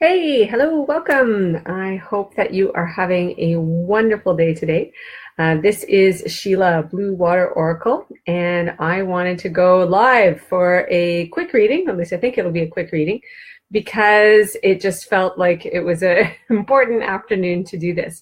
Hey, hello, welcome. I hope that you are having a wonderful day today. This is Sheila, BlueWater Oracle, and I wanted to go live for a quick reading. At least I think it'll be a quick reading because it just felt like it was an important afternoon to do this.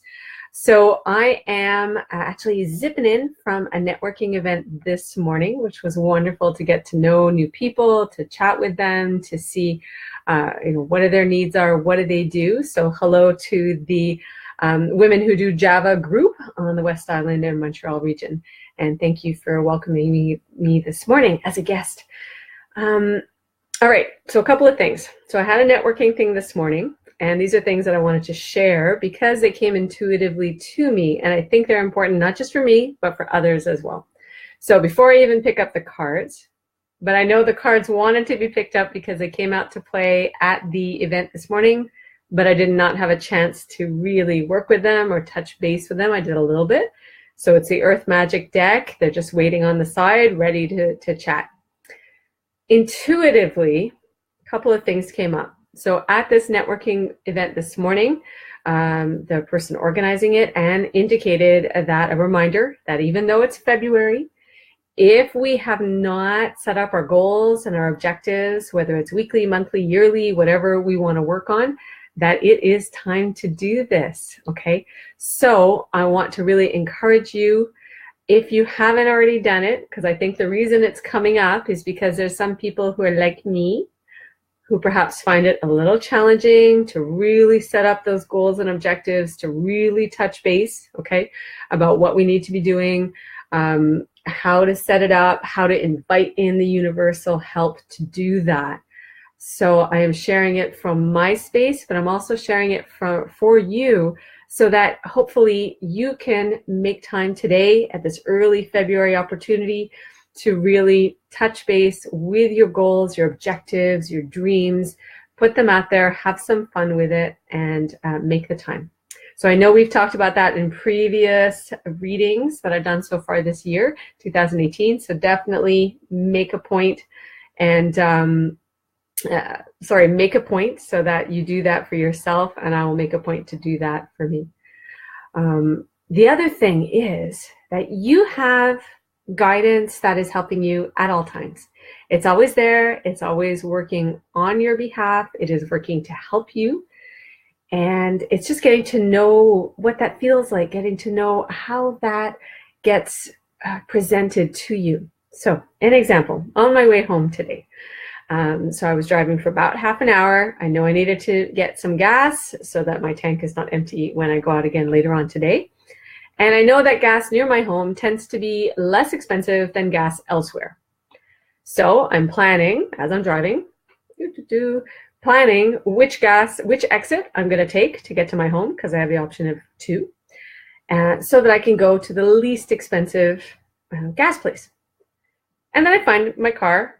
So I am actually zipping in from a networking event this morning, which was wonderful to get to know new people, to chat with them, to see what are their needs are, what do they do. So hello to the Women Who Do Java group on the West Island and Montreal region. And thank you for welcoming me this morning as a guest. All right, so a couple of things. So I had a networking thing this morning. And these are things that I wanted to share because they came intuitively to me. And I think they're important, not just for me, but for others as well. So before I even pick up the cards, but I know the cards wanted to be picked up because they came out to play at the event this morning, but I did not have a chance to really work with them or touch base with them. I did a little bit. So it's the Earth Magic deck. They're just waiting on the side, ready to chat. Intuitively, a couple of things came up. So at this networking event this morning, the person organizing it and indicated that a reminder that even though it's February, if we have not set up our goals and our objectives, whether it's weekly, monthly, yearly, whatever we want to work on, that it is time to do this, okay? So I want to really encourage you, if you haven't already done it, because I think the reason it's coming up is because there's some people who are like me, who perhaps find it a little challenging to really set up those goals and objectives, to really touch base, okay, about what we need to be doing, how to set it up, how to invite in the universal help to do that. So I am sharing it from my space, but I'm also sharing it for you so that hopefully you can make time today at this early February opportunity to really touch base with your goals, your objectives, your dreams, put them out there, have some fun with it, and make the time. So I know we've talked about that in previous readings that I've done so far this year, 2018. So definitely make a point and, make a point so that you do that for yourself, and I will make a point to do that for me. The other thing is that you have guidance that is helping you at all times. It's always there. It's always working on your behalf. It is working to help you. And it's just getting to know what that feels like, getting to know how that gets presented to you. So an example, on my way home today. So I was driving for about half an hour. I know I needed to get some gas so that my tank is not empty when I go out again later on today. And I know that gas near my home tends to be less expensive than gas elsewhere. So I'm planning, as I'm driving, planning which exit I'm going to take to get to my home, because I have the option of two, so that I can go to the least expensive gas place. And then I find my car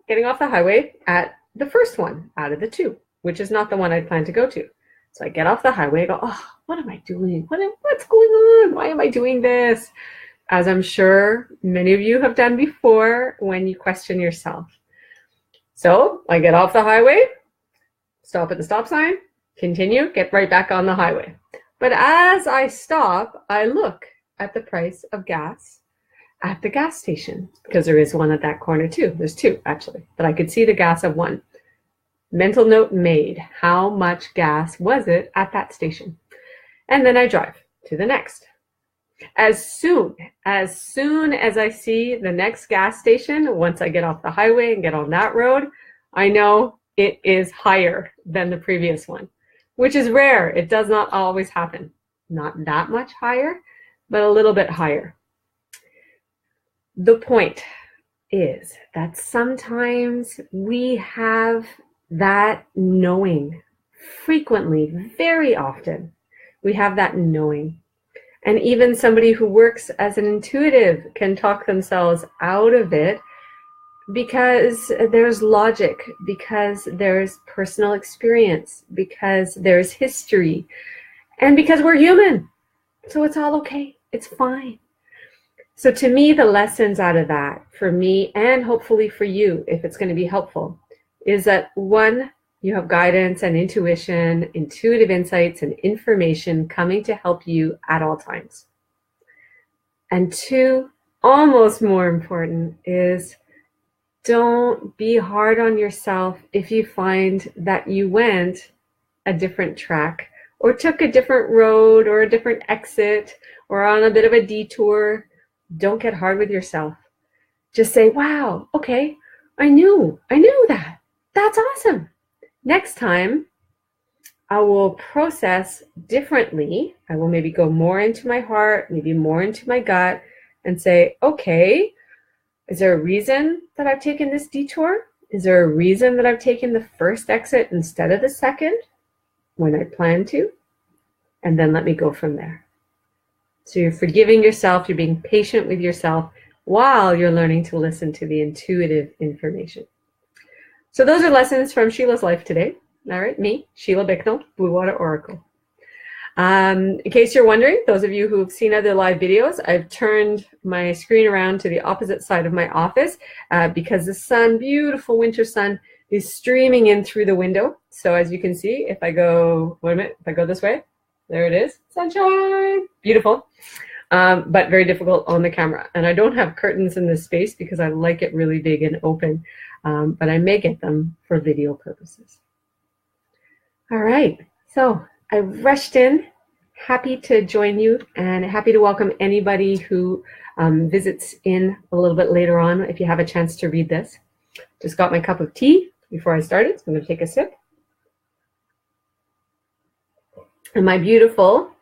getting off the highway at the first one out of the two, which is not the one I plan to go to. So I get off the highway, I go, oh, what am I doing? What's going on? Why am I doing this? As I'm sure many of you have done before when you question yourself. So I get off the highway, stop at the stop sign, continue, get right back on the highway. But as I stop, I look at the price of gas at the gas station, because there is one at that corner too. There's two actually, but I could see the gas of one. Mental note made. How much gas was it at that station? And then I drive to the next. As soon as I see the next gas station, once I get off the highway and get on that road, I know it is higher than the previous one, which is rare. It does not always happen. Not that much higher, but a little bit higher. The point is that sometimes we have that knowing. Frequently, very often, we have that knowing. And even somebody who works as an intuitive can talk themselves out of it because there's logic, because there's personal experience, because there's history, and because we're human. So it's all okay. It's fine. So to me, the lessons out of that, for me, and hopefully for you, if it's going to be helpful, is that one, You have guidance and intuition, intuitive insights, and information coming to help you at all times. And two, almost more important, is don't be hard on yourself if you find that you went a different track or took a different road or a different exit or on a bit of a detour. Don't get hard with yourself. Just say, wow, okay, I knew that. That's awesome. Next time, I will process differently. I will maybe go more into my heart, maybe more into my gut, and say, okay, is there a reason that I've taken this detour? Is there a reason that I've taken the first exit instead of the second when I planned to? And then let me go from there. So you're forgiving yourself, you're being patient with yourself while you're learning to listen to the intuitive information. So those are lessons from Sheila's life today. All right, me, Sheila Bicknell, BlueWater Oracle. In case you're wondering, those of you who've seen other live videos, I've turned my screen around to the opposite side of my office because the sun, beautiful winter sun, is streaming in through the window. So as you can see, if I go, wait a minute, if I go this way, there it is, sunshine, beautiful, but very difficult on the camera. And I don't have curtains in this space because I like it really big and open, but I may get them for video purposes. All right, so I rushed in, happy to join you and happy to welcome anybody who visits in a little bit later on if you have a chance to read this. Just got my cup of tea before I started, so I'm going to take a sip. And my beautiful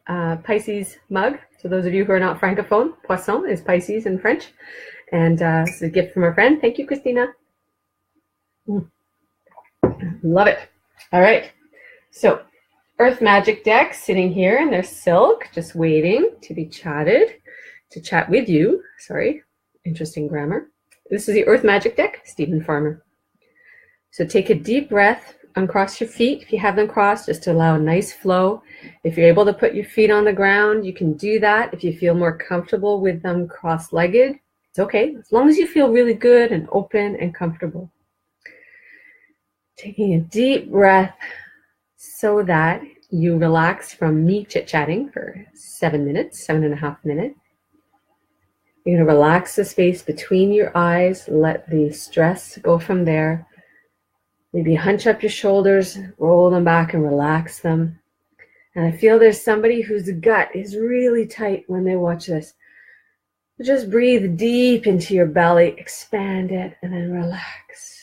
Pisces mug, so those of you who are not francophone, poisson is Pisces in French. And it's a gift from a friend. Thank you, Christina. Love it. All right, so Earth Magic deck sitting here in their silk, just waiting to be chatted, to chat with you. Sorry, interesting grammar. This is the Earth Magic deck, Stephen Farmer. So take a deep breath, uncross your feet if you have them crossed, just to allow a nice flow. If you're able to put your feet on the ground, you can do that. If you feel more comfortable with them cross-legged, it's okay, as long as you feel really good and open and comfortable. Taking a deep breath so that you relax from me chit-chatting for 7 minutes, 7.5 minutes. You're going to relax the space between your eyes, let the stress go from there. Maybe hunch up your shoulders, roll them back and relax them. And I feel there's somebody whose gut is really tight when they watch this. Just breathe deep into your belly, expand it, and then relax.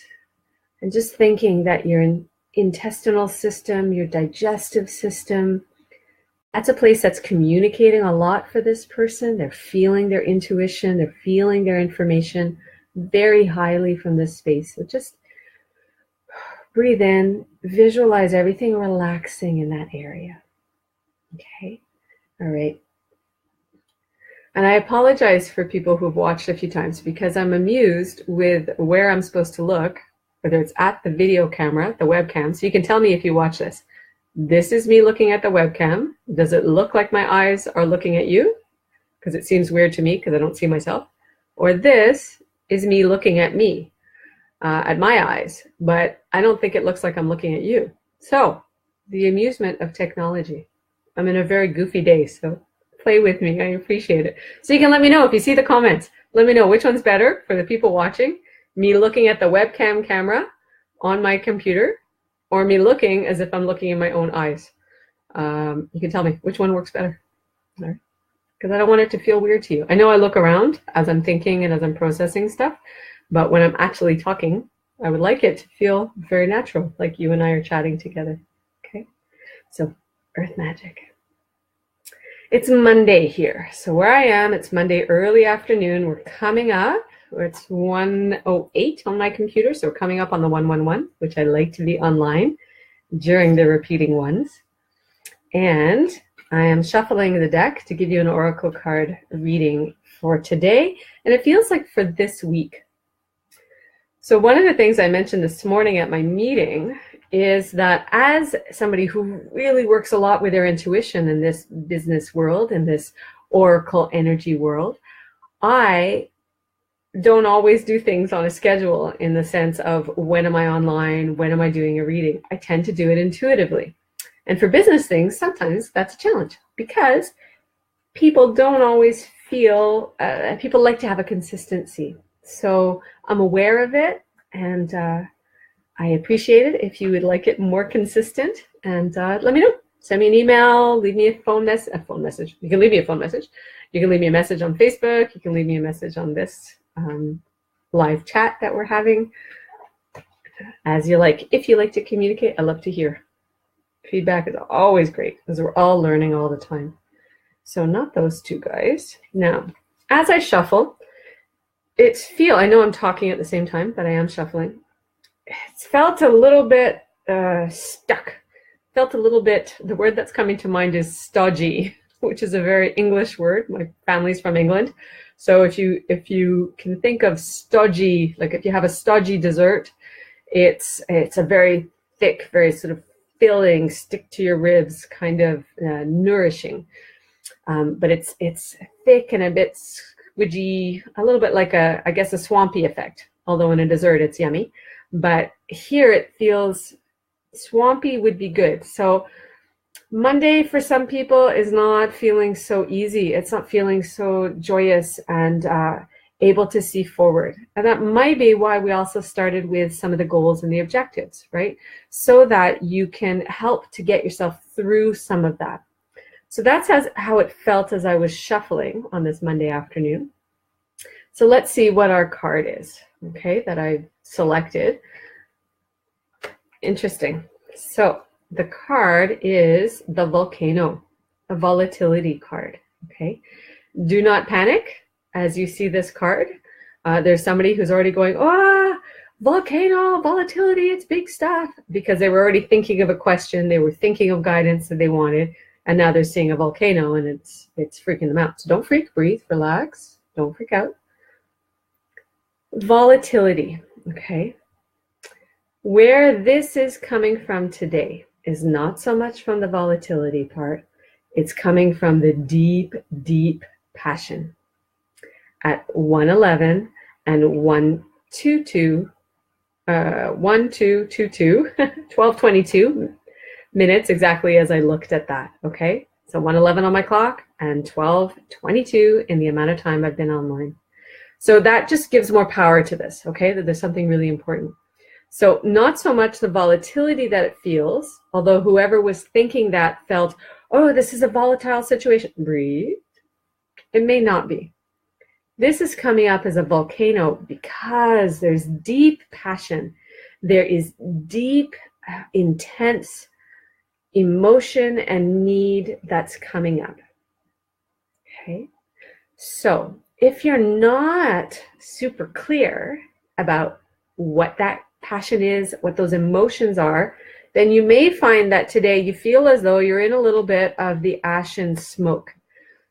And just thinking that your intestinal system, your digestive system, that's a place that's communicating a lot for this person. They're feeling their intuition, they're feeling their information very highly from this space. So just breathe in, visualize everything relaxing in that area. Okay, all right. And I apologize for people who've watched a few times because I'm amused with where I'm supposed to look, whether it's at the video camera, the webcam. So you can tell me if you watch this. This is me looking at the webcam. Does it look like my eyes are looking at you? Because it seems weird to me because I don't see myself. Or this is me looking at me, at my eyes, but I don't think it looks like I'm looking at you. So the amusement of technology. I'm in a very goofy day, so play with me. I appreciate it. So you can let me know if you see the comments. Let me know which one's better for the people watching. Me looking at the webcam camera on my computer, or me looking as if I'm looking in my own eyes. You can tell me which one works better. All right. Because I don't want it to feel weird to you. I know I look around as I'm thinking and as I'm processing stuff, but when I'm actually talking, I would like it to feel very natural, like you and I are chatting together. Okay, so Earth Magic. It's Monday here. So where I am, it's Monday early afternoon. We're coming up. It's 1:08 on my computer, so we're coming up on the 111, which I like to be online during the repeating ones. And I am shuffling the deck to give you an oracle card reading for today, and it feels like for this week. So one of the things I mentioned this morning at my meeting is that as somebody who really works a lot with their intuition in this business world, in this oracle energy world, I don't always do things on a schedule in the sense of when am I online, when am I doing a reading. I tend to do it intuitively. And for business things, sometimes that's a challenge because people don't always feel, people like to have a consistency. So I'm aware of it, and I appreciate it if you would like it more consistent, and let me know. Send me an email, leave me a phone message. You can leave me a phone message. You can leave me a message on Facebook. You can leave me a message on this live chat that we're having. As you like. If you like to communicate, I love to hear. Feedback is always great because we're all learning all the time. So not those two guys. Now, as I shuffle, I know I'm talking at the same time, but I am shuffling. It's felt a little bit stuck. Felt a little bit, the word that's coming to mind is stodgy, which is a very English word. My family's from England. So if you can think of stodgy, like if you have a stodgy dessert, it's a very thick, very sort of filling, stick to your ribs, kind of nourishing. But it's thick and a bit squidgy, a little bit like I guess a swampy effect. Although in a dessert it's yummy. But here it feels swampy would be good. So Monday for some people is not feeling so easy. It's not feeling so joyous and able to see forward. And that might be why we also started with some of the goals and the objectives, right? So that you can help to get yourself through some of that. So that's how it felt as I was shuffling on this Monday afternoon. So let's see what our card is, okay, that I selected. Interesting. So the card is the volcano, a volatility card, okay? Do not panic as you see this card. There's somebody who's already going, volcano, volatility, it's big stuff, because they were already thinking of a question, they were thinking of guidance that they wanted, and now they're seeing a volcano and it's freaking them out. So don't freak, breathe, relax, don't freak out. Volatility, okay? Where this is coming from today is not so much from the volatility part. It's coming from the deep, deep passion. At 1:11 and 1:22, 12:22 minutes, exactly as I looked at that, okay? So 1:11 on my clock and 12:22 in the amount of time I've been online. So that just gives more power to this, okay? That there's something really important. So not so much the volatility that it feels, although whoever was thinking that felt, oh, this is a volatile situation. Breathe. It may not be. This is coming up as a volcano because there's deep passion. There is deep, intense emotion and need that's coming up. Okay? So if you're not super clear about what that passion is, what those emotions are, then you may find that today you feel as though you're in a little bit of the ashen smoke.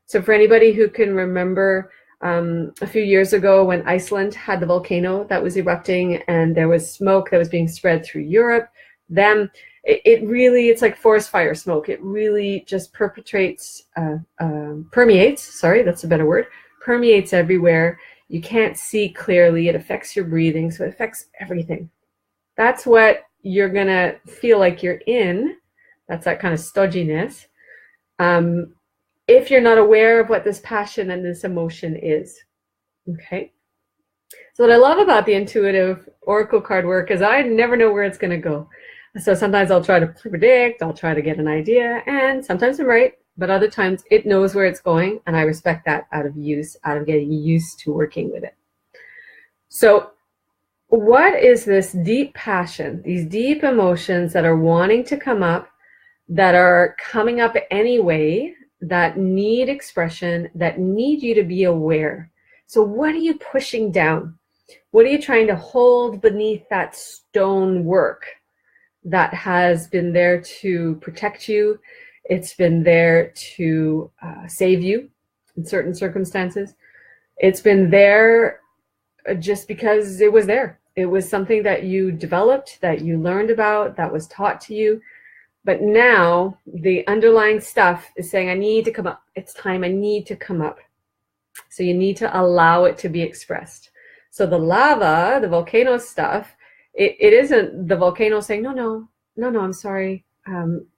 So for anybody who can remember a few years ago when Iceland had the volcano that was erupting and there was smoke that was being spread through Europe, then it's like forest fire smoke. It really just permeates, sorry, that's a better word, permeates everywhere. You can't see clearly. It affects your breathing, so it affects everything. That's what you're going to feel like you're in. That's that kind of stodginess. If you're not aware of what this passion and this emotion is. Okay? So what I love about the intuitive oracle card work is I never know where it's going to go. So sometimes I'll try to predict, I'll try to get an idea, and sometimes I'm right, but other times it knows where it's going, and I respect that out of getting used to working with it. So what is this deep passion, these deep emotions that are wanting to come up, that are coming up anyway, that need expression, that need you to be aware? So what are you pushing down? What are you trying to hold beneath that stone work that has been there to protect you? It's been there to save you in certain circumstances. It's been there just because it was there. It was something that you developed, that you learned about, that was taught to you. But now the underlying stuff is saying, I need to come up. It's time. I need to come up. So you need to allow it to be expressed. So the lava, the volcano stuff, it isn't the volcano saying, no, I'm sorry.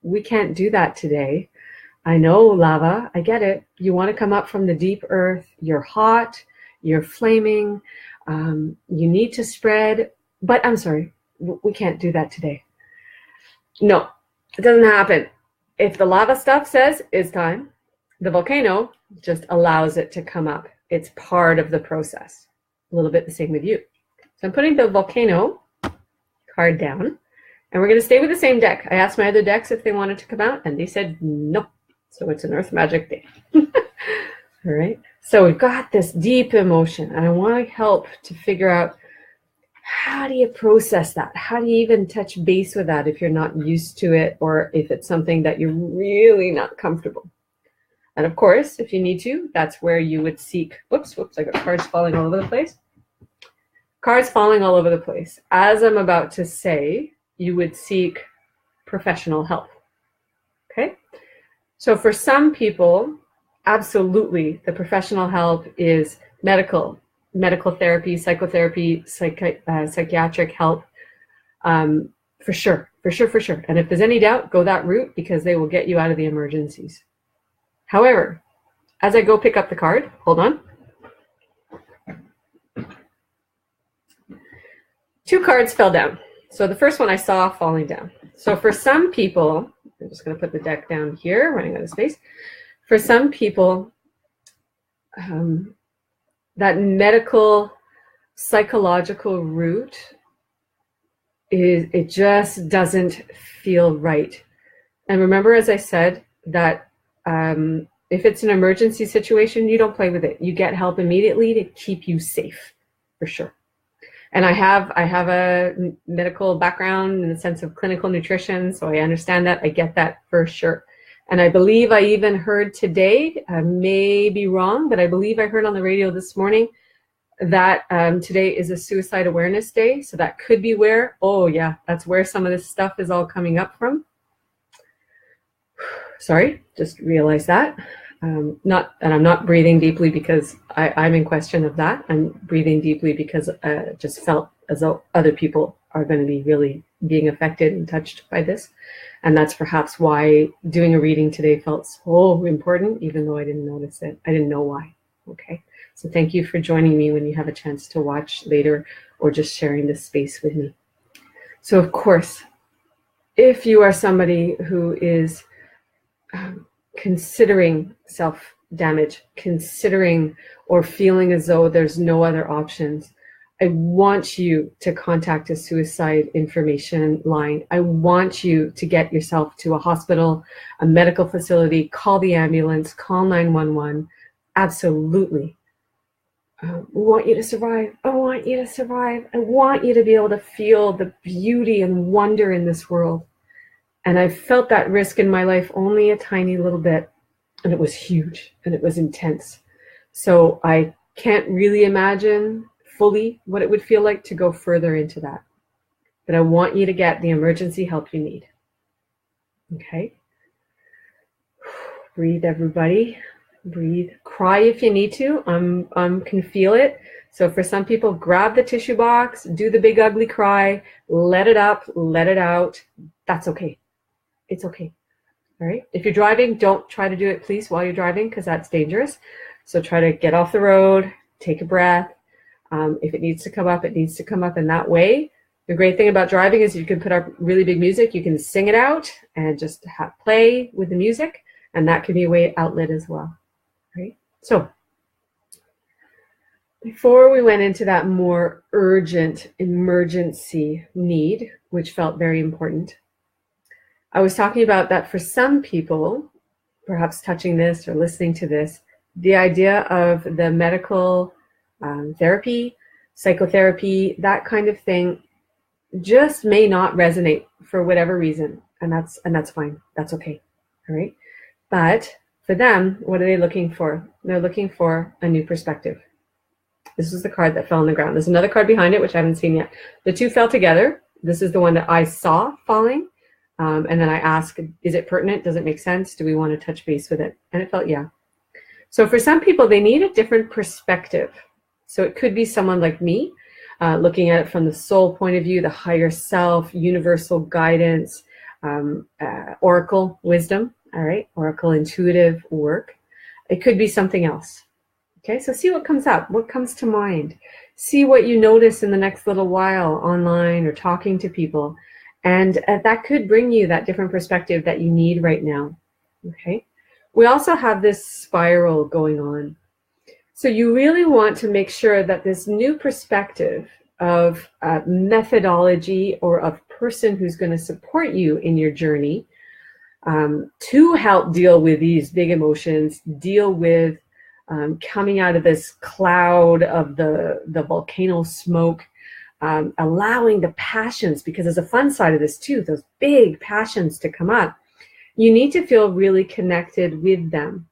We can't do that today. I know, lava, I get it. You want to come up from the deep earth. You're hot, you're flaming. You need to spread, but I'm sorry, we can't do that today. No, it doesn't happen. If the lava stuff says it's time, the volcano just allows it to come up. It's part of the process. A little bit the same with you. So I'm putting the volcano card down, and we're going to stay with the same deck. I asked my other decks if they wanted to come out, and they said no. So it's an Earth Magic day. All right. So we've got this deep emotion, and I want to help to figure out, how do you process that? How do you even touch base with that if you're not used to it, or if it's something that you're really not comfortable? And of course, if you need to, that's where you would seek, whoops, I got cards falling all over the place. Cards falling all over the place. As I'm about to say, you would seek professional help. Okay? So for some people, absolutely, the professional help is medical therapy, psychotherapy, psychiatric help, for sure. And if there's any doubt, go that route, because they will get you out of the emergencies. However, as I go pick up the card, hold on. 2 cards fell down. So the first one I saw falling down. So for some people, I'm just going to put the deck down here, running out of space. For some people, that medical, psychological route, it just doesn't feel right. And remember, as I said, that if it's an emergency situation, you don't play with it. You get help immediately to keep you safe, for sure. And I have a medical background in the sense of clinical nutrition, so I understand that. I get that for sure. And I believe I even heard today, I may be wrong, but I believe I heard on the radio this morning that today is a Suicide Awareness Day. So that could be where, that's where some of this stuff is all coming up from. Sorry, just realized that. I'm not breathing deeply because I'm in question of that. I'm breathing deeply because I just felt as though other people are going to be really being affected and touched by this. And that's perhaps why doing a reading today felt so important, even though I didn't notice it. I didn't know why. Okay. So thank you for joining me when you have a chance to watch later, or just sharing this space with me. So of course, if you are somebody who is considering self-damage, considering or feeling as though there's no other options, I want you to contact a suicide information line. I want you to get yourself to a hospital, a medical facility, call the ambulance, call 911. Absolutely. We want you to survive. I want you to survive. I want you to be able to feel the beauty and wonder in this world. And I've felt that risk in my life only a tiny little bit, and it was huge and it was intense. So I can't really imagine fully what it would feel like to go further into that. But I want you to get the emergency help you need. Okay? Breathe, everybody. Breathe. Cry if you need to. Can feel it. So for some people, grab the tissue box, do the big ugly cry, let it up, let it out. That's okay. It's okay. All right. If you're driving, don't try to do it, please, while you're driving, because that's dangerous. So try to get off the road, take a breath. If it needs to come up, it needs to come up in that way. The great thing about driving is you can put up really big music. You can sing it out and just play with the music, and that can be a way outlet as well. Right. So before we went into that more urgent emergency need, which felt very important, I was talking about that for some people, perhaps touching this or listening to this, the idea of the medical therapy, psychotherapy, that kind of thing just may not resonate for whatever reason. And that's fine. That's okay. All right. But for them, what are they looking for? They're looking for a new perspective. This is the card that fell on the ground. There's another card behind it, which I haven't seen yet. The two fell together. This is the one that I saw falling. And then I asked, is it pertinent? Does it make sense? Do we want to touch base with it? And it felt, yeah. So for some people, they need a different perspective. So it could be someone like me, looking at it from the soul point of view, the higher self, universal guidance, oracle wisdom, all right, oracle intuitive work. It could be something else. Okay, so see what comes up, what comes to mind. See what you notice in the next little while online or talking to people. And that could bring you that different perspective that you need right now. Okay, we also have this spiral going on. So you really want to make sure that this new perspective of methodology or of person who's going to support you in your journey to help deal with these big emotions, deal with coming out of this cloud of the volcano smoke, allowing the passions, because there's a fun side of this too, those big passions to come up. You need to feel really connected with them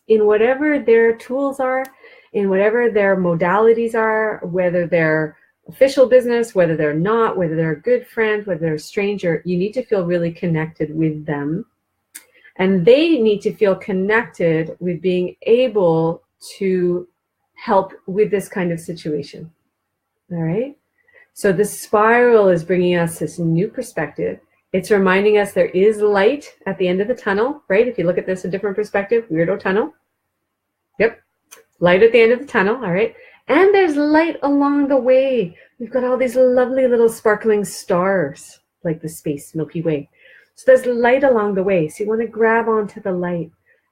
in whatever their tools are, in whatever their modalities are, whether they're official business, whether they're not, whether they're a good friend, whether they're a stranger. You need to feel really connected with them. And they need to feel connected with being able to help with this kind of situation. All right? So the spiral is bringing us this new perspective. It's reminding us there is light at the end of the tunnel, right? If you look at this a different perspective, weirdo tunnel. Yep. Light at the end of the tunnel, all right? And there's light along the way. We've got all these lovely little sparkling stars, like the space Milky Way. So there's light along the way. So you want to grab onto the light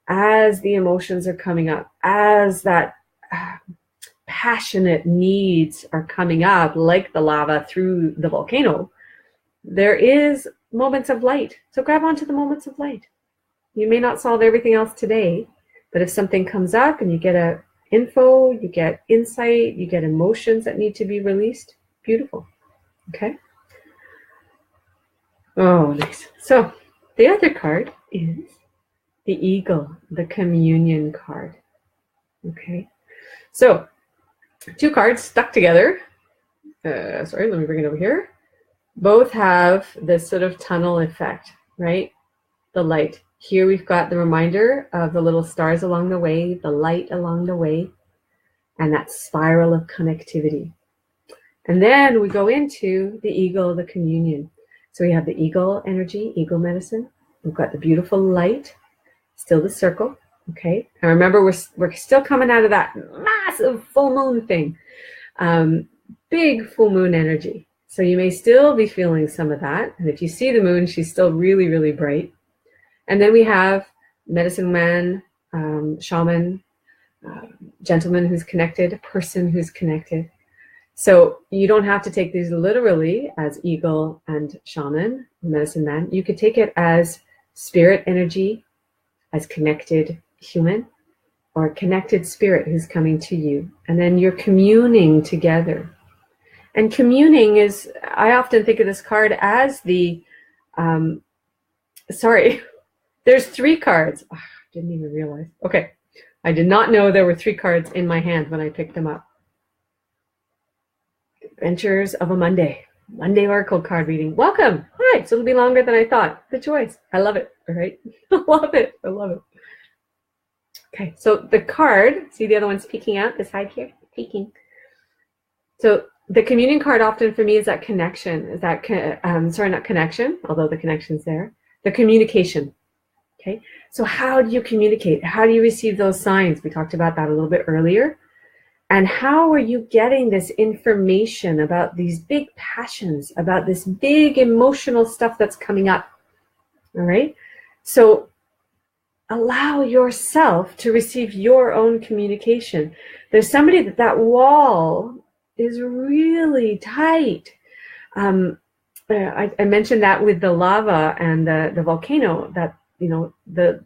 as the emotions are coming up, as that passionate needs are coming up, like the lava through the volcano. There is moments of light. So grab onto the moments of light. You may not solve everything else today, but if something comes up and you get a info, you get insight, you get emotions that need to be released, beautiful. Okay? Oh, nice. So the other card is the eagle, the communion card. Okay? So 2 cards stuck together. Sorry, let me bring it over here. Both have this sort of tunnel effect, right? The light. Here we've got the reminder of the little stars along the way, the light along the way, and that spiral of connectivity. And then we go into the eagle, the communion. So we have the eagle energy, eagle medicine. We've got the beautiful light, still the circle, okay? And remember, we're still coming out of that massive full moon thing, big full moon energy. So you may still be feeling some of that. And if you see the moon, she's still really, really bright. And then we have medicine man, shaman, gentleman who's connected, person who's connected. So you don't have to take these literally as eagle and shaman, medicine man. You could take it as spirit energy, as connected human, or connected spirit who's coming to you. And then you're communing together. And communing is, I often think of this card as the, there's 3 cards. Oh, didn't even realize. Okay. I did not know there were 3 cards in my hand when I picked them up. Adventures of a Monday Oracle card reading. Welcome. Hi. So it'll be longer than I thought. Good choice. I love it. All right. I love it. I love it. Okay. So the card, see the other one's peeking out the side here? Peeking. So the communion card often for me is that connection. Is that, not connection, although the connection's there. The communication. Okay. So how do you communicate? How do you receive those signs? We talked about that a little bit earlier. And how are you getting this information about these big passions, about this big emotional stuff that's coming up? All right. So allow yourself to receive your own communication. There's somebody that wall is really tight. I mentioned that with the lava and the volcano, that, you know,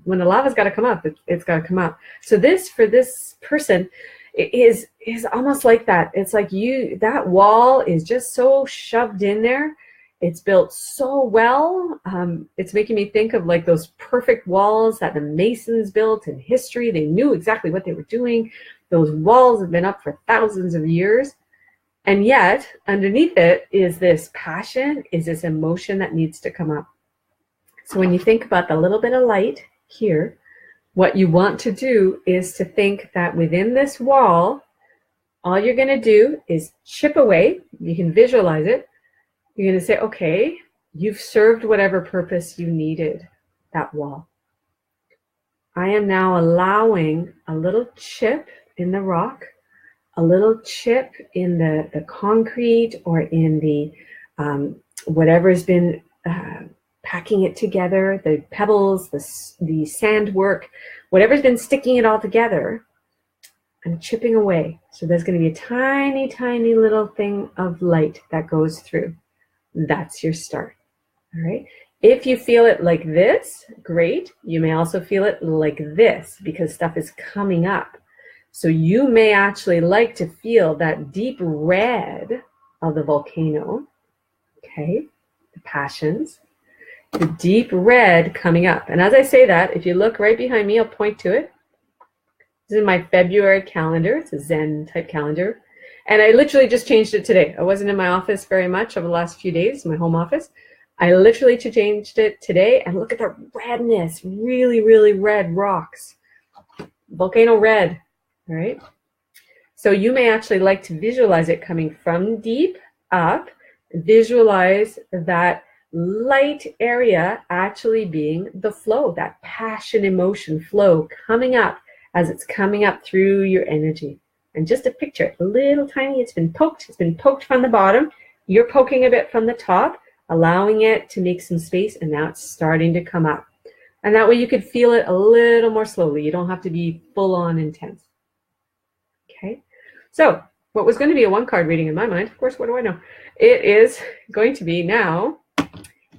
when the lava's got to come up, it's got to come up. So this, for this person, is almost like that. It's like that wall is just so shoved in there. It's built so well. It's making me think of like those perfect walls that the Masons built in history. They knew exactly what they were doing. Those walls have been up for thousands of years. And yet, underneath it is this passion, is this emotion that needs to come up. So when you think about the little bit of light here, what you want to do is to think that within this wall all you're going to do is chip away. You can visualize it. You're going to say, okay, you've served whatever purpose you needed, that wall. I am now allowing a little chip in the rock, a little chip in the concrete or in the whatever's been packing it together, the pebbles, the sand work, whatever's been sticking it all together. I'm chipping away. So there's going to be a tiny, tiny little thing of light that goes through. That's your start. All right. If you feel it like this, great. You may also feel it like this because stuff is coming up. So you may actually like to feel that deep red of the volcano, okay, the passions, the deep red coming up. And as I say that, if you look right behind me, I'll point to it. This is my February calendar. It's a Zen type calendar. And I literally just changed it today. I wasn't in my office very much over the last few days, my home office. I literally changed it today, and look at the redness, really, really red rocks. Volcano red, all right? So you may actually like to visualize it coming from deep up. Visualize that light area actually being the flow, that passion, emotion flow coming up as it's coming up through your energy. And just to picture it, a little tiny, it's been poked from the bottom. You're poking a bit from the top, allowing it to make some space, and now it's starting to come up. And that way you could feel it a little more slowly. You don't have to be full on intense. Okay, so what was going to be a one-card reading in my mind, of course, what do I know? It is going to be now,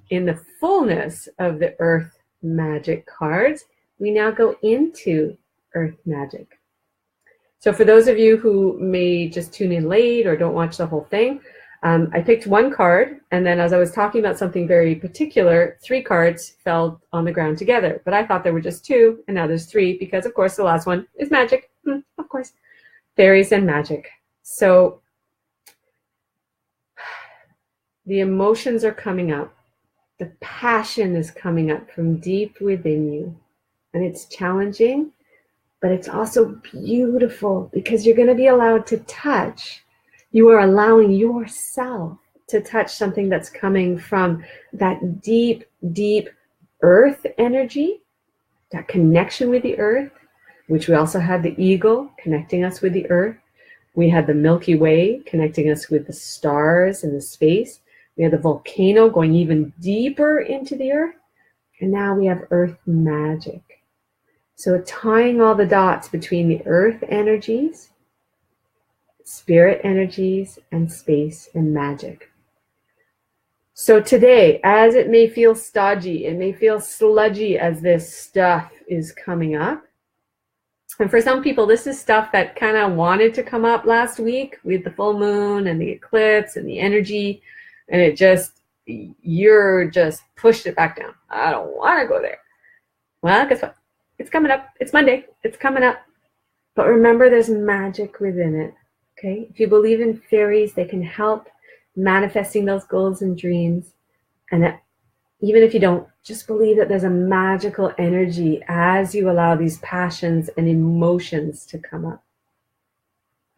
in the fullness of the Earth Magic cards, we now go into Earth Magic. So for those of you who may just tune in late or don't watch the whole thing, I picked one card, and then as I was talking about something very particular, 3 cards fell on the ground together. But I thought there were just 2, and now there's 3, because of course the last one is magic. Of course, fairies and magic. So the emotions are coming up. The passion is coming up from deep within you. And it's challenging, but it's also beautiful because you're going to be allowed to touch. You are allowing yourself to touch something that's coming from that deep, deep earth energy, that connection with the earth, which we also had the eagle connecting us with the earth. We had the Milky Way connecting us with the stars and the space. We had the volcano going even deeper into the earth. And now we have earth magic. So tying all the dots between the earth energies, spirit energies, and space and magic. So today, as it may feel stodgy, it may feel sludgy as this stuff is coming up. And for some people, this is stuff that kind of wanted to come up last week with the full moon and the eclipse and the energy. And it just, you're just pushed it back down. I don't want to go there. Well, guess what? It's coming up. It's Monday. It's coming up. But remember, there's magic within it. Okay, if you believe in fairies, they can help manifesting those goals and dreams. And that, even if you don't, just believe that there's a magical energy as you allow these passions and emotions to come up.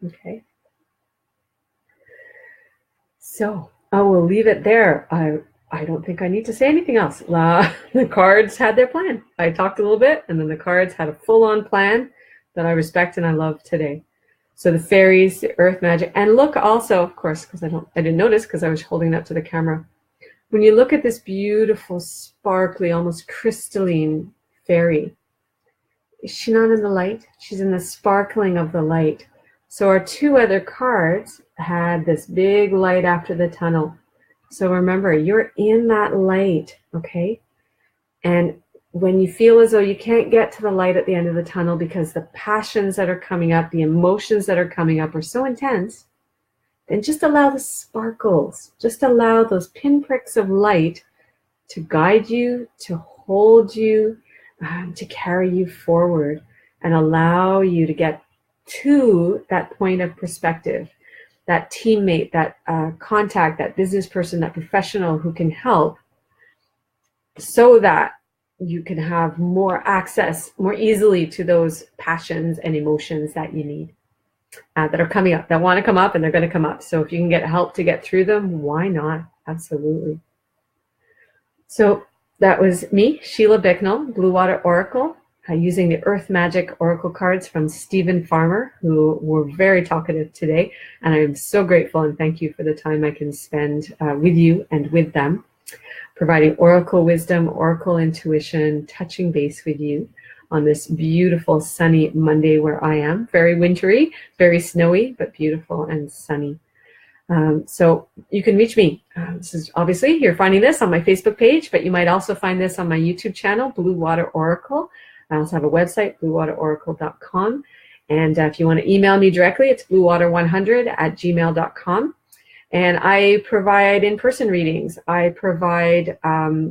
Okay. So I will leave it there. I don't think I need to say anything else. The cards had their plan. I talked a little bit, and then the cards had a full-on plan that I respect and I love today. So the fairies, the earth magic, and look also, of course, because I didn't notice because I was holding it up to the camera. When you look at this beautiful, sparkly, almost crystalline fairy, is she not in the light? She's in the sparkling of the light. So our 2 other cards had this big light after the tunnel. So remember, you're in that light, okay? And when you feel as though you can't get to the light at the end of the tunnel because the passions that are coming up, the emotions that are coming up are so intense, then just allow the sparkles, just allow those pinpricks of light to guide you, to hold you, to carry you forward, and allow you to get to that point of perspective, that teammate, that contact, that business person, that professional who can help, so that you can have more access more easily to those passions and emotions that you need. that are coming up, that want to come up, and they're going to come up. So if you can get help to get through them, why not? Absolutely. So that was me, Sheila Bicknell, BlueWater Oracle, using the Earth Magic Oracle cards from Stephen Farmer, who were very talkative today. And I'm so grateful and thank you for the time I can spend with you and with them, providing Oracle wisdom, Oracle intuition, touching base with you on this beautiful sunny Monday where I am. Very wintry, very snowy, but beautiful and sunny. So you can reach me. This is obviously, you're finding this on my Facebook page, but you might also find this on my YouTube channel, BlueWater Oracle. I also have a website, BlueWaterOracle.com. And if you want to email me directly, it's bluewater100@gmail.com. And I provide in-person readings. I provide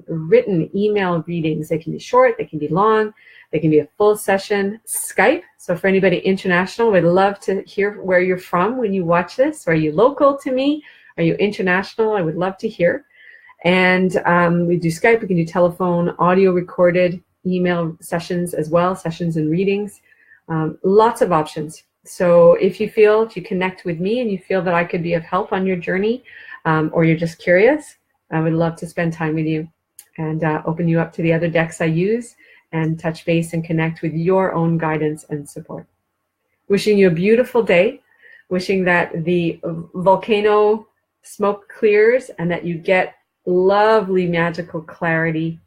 written email readings. They can be short, they can be long, they can be a full session. Skype. So for anybody international, I'd love to hear where you're from when you watch this. Are you local to me? Are you international? I would love to hear. And we do Skype, we can do telephone, audio recorded, email sessions as well, sessions and readings. Lots of options. So if you connect with me and you feel that I could be of help on your journey, or you're just curious, I would love to spend time with you and open you up to the other decks I use and touch base and connect with your own guidance and support. Wishing you a beautiful day, wishing that the volcano smoke clears and that you get lovely magical clarity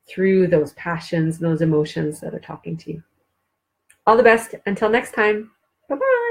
through those passions, those emotions that are talking to you. All the best. Until next time. Bye-bye.